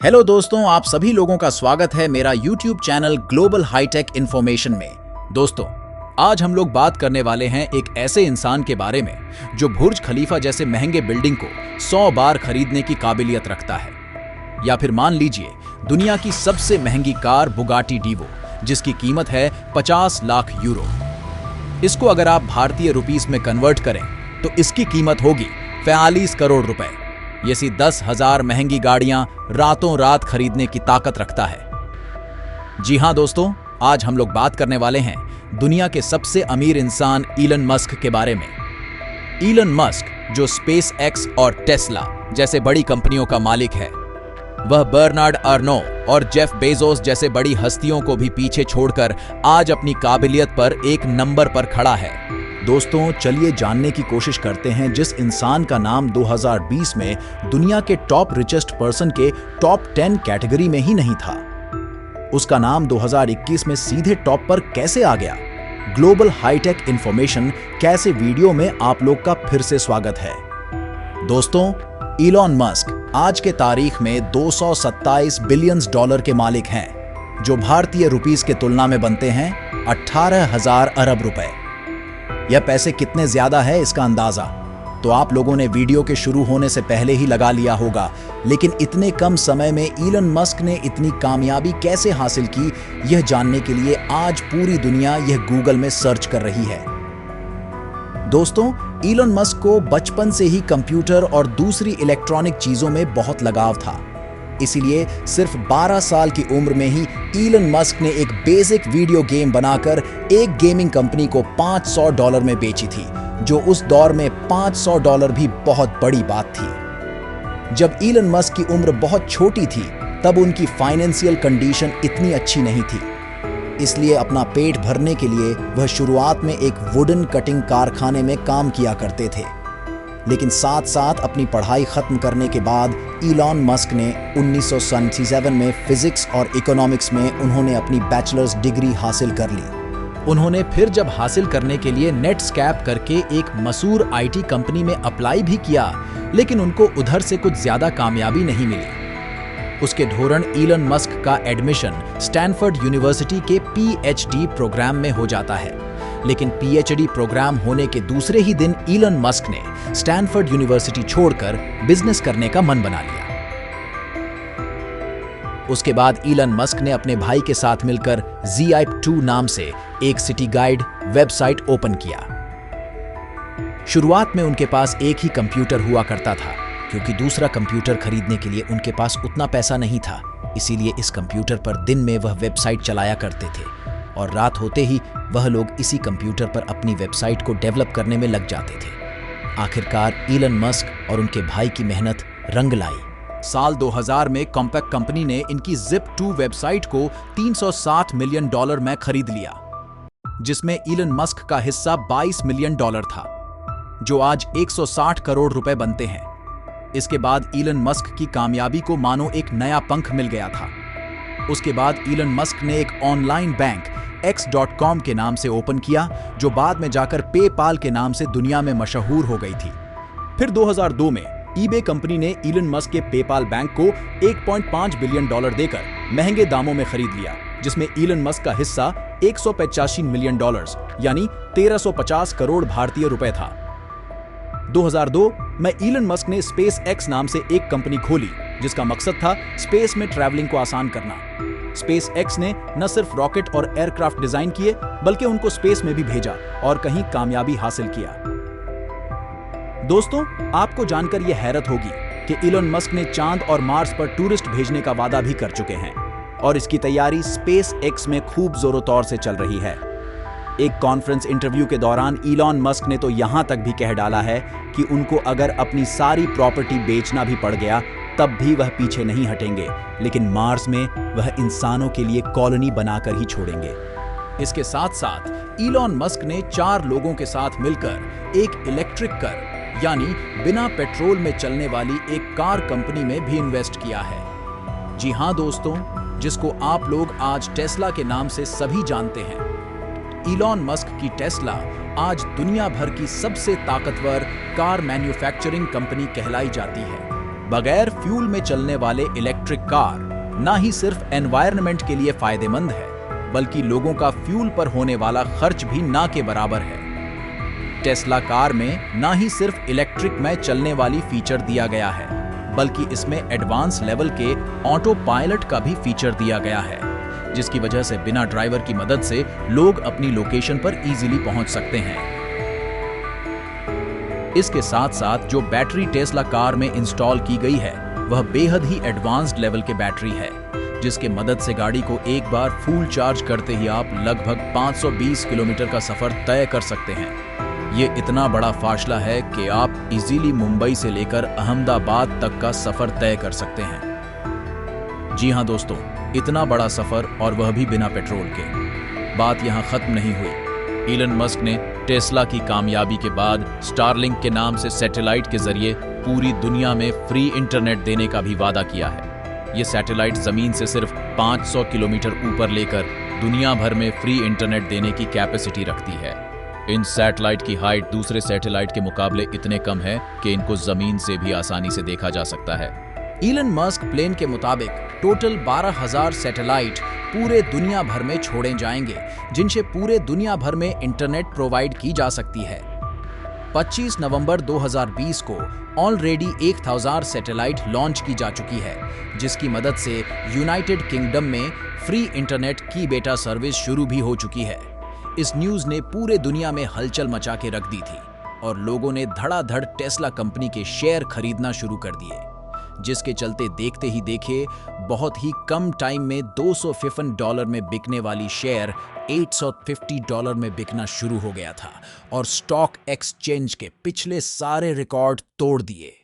Hello दोस्तों, आप सभी लोगों का स्वागत है मेरा YouTube channel Global Hitech Information में। दोस्तों, आज हम लोग बात करने वाले हैं एक ऐसे इंसान के बारे में जो बुर्ज खलीफा जैसे महंगे बिल्डिंग को 100 बार खरीदने की काबिलियत रखता है। या फिर मान लीजिए दुनिया की सबसे महंगी कार बुगाटी डीवो, जिसकी कीमत है 50 लाख यूरो। इसको अगर आप भारतीय रुपीस में कन्वर्ट करें तो इसकी कीमत होगी 42 करोड़ रुपए। ये सी 10,000 महंगी गाड़ियां रातों रात खरीदने की ताकत रखता है। जी हां दोस्तों, आज हम लोग बात करने वाले हैं दुनिया के सबसे अमीर इंसान इलन मस्क के बारे में। इलन मस्क जो स्पेस एक्स और टेस्ला जैसे बड़ी कंपनियों का मालिक है, वह बर्नार्ड अर्नो और जेफ बेजोस जैसे बड़ी हस्तियों को भी पीछे छोड़कर आज अपनी काबिलियत पर एक नंबर पर खड़ा है। दोस्तों, चलिए जानने की कोशिश करते हैं जिस इंसान का नाम 2020 में दुनिया के टॉप रिचेस्ट पर्सन के टॉप 10 कैटेगरी में ही नहीं था, उसका नाम 2021 में सीधे टॉप पर कैसे आ गया। ग्लोबल हाईटेक इंफॉर्मेशन कैसे वीडियो में आप लोग का फिर से स्वागत है। दोस्तों, इलॉन मस्क आज के तारीख में 227 बिलियन डॉलर के मालिक हैं, जो भारतीय रुपीस के तुलना में बनते हैं 18,000 अरब रुपए। यह पैसे कितने ज्यादा है इसका अंदाजा तो आप लोगों ने वीडियो के शुरू होने से पहले ही लगा लिया होगा, लेकिन इतने कम समय में इलन मस्क ने इतनी कामयाबी कैसे हासिल की, यह जानने के लिए आज पूरी दुनिया यह गूगल में सर्च कर रही है। दोस्तों, इलन मस्क को बचपन से ही कंप्यूटर और दूसरी इलेक्ट्रॉनिक चीजों में बहुत लगाव था। इसीलिए सिर्फ 12 साल की उम्र में ही इलन मस्क ने एक बेसिक वीडियो गेम बनाकर एक गेमिंग कंपनी को $500 में बेची थी, जो उस दौर में $500 भी बहुत बड़ी बात थी। जब इलन मस्क की उम्र बहुत छोटी थी तब उनकी फाइनेंशियल कंडीशन इतनी अच्छी नहीं थी, इसलिए अपना पेट भरने के लिए वह शुरुआत में एक वुडन कटिंग कारखाने में काम किया करते थे। लेकिन साथ साथ अपनी पढ़ाई खत्म करने के बाद इलॉन मस्क ने 1977 में फिजिक्स और इकोनॉमिक्स में उन्होंने अपनी बैचलर्स डिग्री हासिल कर ली। उन्होंने फिर जब हासिल करने के लिए नेटस्कैप करके एक मशहूर आईटी कंपनी में अप्लाई भी किया, लेकिन उनको उधर से कुछ ज्यादा कामयाबी नहीं मिली। उसके धोरण इलन मस्क का एडमिशन स्टैनफोर्ड यूनिवर्सिटी के पीएचडी प्रोग्राम में हो जाता है, लेकिन पीएचडी प्रोग्राम होने के दूसरे ही दिन इलन मस्क ने स्टैनफोर्ड यूनिवर्सिटी छोड़कर बिजनेस करने का मन बना लिया। उसके बाद इलन मस्क ने अपने भाई के साथ मिलकर ZIP2 नाम से एक सिटी गाइड वेबसाइट ओपन किया। शुरुआत में उनके पास एक ही कंप्यूटर हुआ करता था, क्योंकि दूसरा कंप्यूटर खरीदने के लिए उनके पास उतना पैसा नहीं था। इसीलिए इस कंप्यूटर पर दिन में वह वेबसाइट चलाया करते थे और रात होते ही वह लोग इसी कंप्यूटर पर अपनी वेबसाइट को डेवलप करने में लग जाते थे। आखिरकार इलन मस्क और उनके भाई की मेहनत रंग लाई। साल 2000 में कॉम्पैक्ट कंपनी ने इनकी ZIP2 वेबसाइट को $360 मिलियन में खरीद लिया, जिसमें इलन मस्क का हिस्सा $22 मिलियन था, जो आज 160 करोड़ रुपए बनते हैं। इसके बाद इलन मस्क की कामयाबी को मानो एक नया पंख मिल गया था। उसके बाद इलन मस्क ने एक ऑनलाइन बैंक X.com के नाम से ओपन किया, जो बाद में जाकर पेपाल के नाम से दुनिया में मशहूर हो गई थी। फिर 2002 में eBay कंपनी ने इलन मस्क के पेपाल बैंक को $1.5 बिलियन देकर महंगे दामों में खरीद लिया, जिसमें इलन मस्क का हिस्सा $185 मिलियन यानी 1350 करोड़ भारतीय रुपए था। 2002 में इलन मस्क ने स्पेस एक्स नाम से एक कंपनी खोली, जिसका मकसद था स्पेस में ट्रैवलिंग को आसान करना। स्पेस एक्स ने न सिर्फ रॉकेट और एयरक्राफ्ट डिजाइन किए, बल्कि उनको स्पेस में भी भेजा और कहीं कामयाबी हासिल किया। दोस्तों, आपको जानकर यह हैरत होगी कि इलन मस्क ने चांद और मार्स पर टूरिस्ट भेजने का वादा भी कर चुके हैं और इसकी तैयारी स्पेस एक्स में खूब जोरों तौर से चल रही है। एक कॉन्फ्रेंस इंटरव्यू के दौरान इलॉन मस्क ने तो यहां तक भी कह डाला है कि उनको अगर अपनी सारी प्रॉपर्टी बेचना भी पड़ गया तब भी वह पीछे नहीं हटेंगे, लेकिन मार्स में वह इंसानों के लिए कॉलोनी बनाकर ही छोड़ेंगे। इसके साथ साथ इलॉन मस्क ने 4 लोगों के साथ मिलकर एक इलेक्ट्रिक कार यानी बिना पेट्रोल में चलने वाली एक कार कंपनी में भी इन्वेस्ट किया है। जी हां दोस्तों, जिसको आप लोग आज टेस्ला के नाम से सभी जानते हैं। इलॉन मस्क की टेस्ला आज दुनिया भर की सबसे ताकतवर कार मैन्युफैक्चरिंग कंपनी कहलाई जाती है। बगैर फ्यूल में चलने वाले इलेक्ट्रिक कार ना ही सिर्फ एनवायरनमेंट के लिए फायदेमंद है, बल्कि लोगों का फ्यूल पर होने वाला खर्च भी ना के बराबर है। टेस्ला कार में ना ही सिर्फ इलेक्ट्रिक में चलने वाली फीचर दिया गया है, बल्कि इसमें एडवांस लेवल के ऑटो पायलट का भी फीचर दिया गया है, जिसकी वजह से बिना ड्राइवर की मदद से लोग अपनी लोकेशन पर इजीली पहुंच सकते हैं। इसके साथ साथ जो बैटरी टेस्ला कार में इंस्टॉल की गई है वह बेहद ही एडवांस्ड लेवल के बैटरी है, जिसके मदद से गाड़ी को एक बार फुल चार्ज करते ही आप लगभग 520 किलोमीटर का सफर तय कर सकते हैं। ये इतना बड़ा फासला है कि आप इजीली मुंबई से लेकर अहमदाबाद तक का सफर तय कर सकते हैं। जी हां दोस्तों, इतना बड़ा सफर और वह भी बिना पेट्रोल के। बात यहां खत्म नहीं हुई। इलन मस्क ने टेस्ला की कामयाबी के बाद स्टारलिंक के नाम से सैटेलाइट के जरिए पूरी दुनिया में फ्री इंटरनेट देने का भी वादा किया है। ये सैटेलाइट जमीन से सिर्फ 500 किलोमीटर ऊपर लेकर दुनिया भर में फ्री इंटरनेट देने की कैपेसिटी रखती है। इन सैटेलाइट की हाइट दूसरे सैटेलाइट के मुकाबले इतने कम है कि इनको जमीन से भी आसानी से देखा जा सकता है। इलन मस्क प्लेन के मुताबिक टोटल 12,000 सैटेलाइट पूरे दुनिया भर में छोड़े जाएंगे, जिनसे पूरे दुनिया भर में इंटरनेट प्रोवाइड की जा सकती है। 25 नवंबर 2020 को ऑलरेडी 1,000 सैटेलाइट लॉन्च की जा चुकी है, जिसकी मदद से यूनाइटेड किंगडम में फ्री इंटरनेट की बेटा सर्विस शुरू भी हो चुकी है। इस न्यूज ने पूरे दुनिया में हलचल मचा के रख दी थी और लोगों ने धड़ाधड़ टेस्ला कंपनी के शेयर खरीदना शुरू कर दिए, जिसके चलते देखते ही देखे बहुत ही कम टाइम में $255 में बिकने वाली शेयर $850 में बिकना शुरू हो गया था और स्टॉक एक्सचेंज के पिछले सारे रिकॉर्ड तोड़ दिए।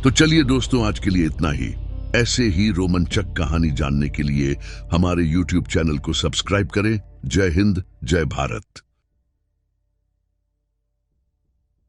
तो चलिए दोस्तों, आज के लिए इतना ही। ऐसे ही रोमांचक कहानी जानने के लिए हमारे YouTube चैनल को सब्सक्राइब करें। जय हिंद, जय भारत।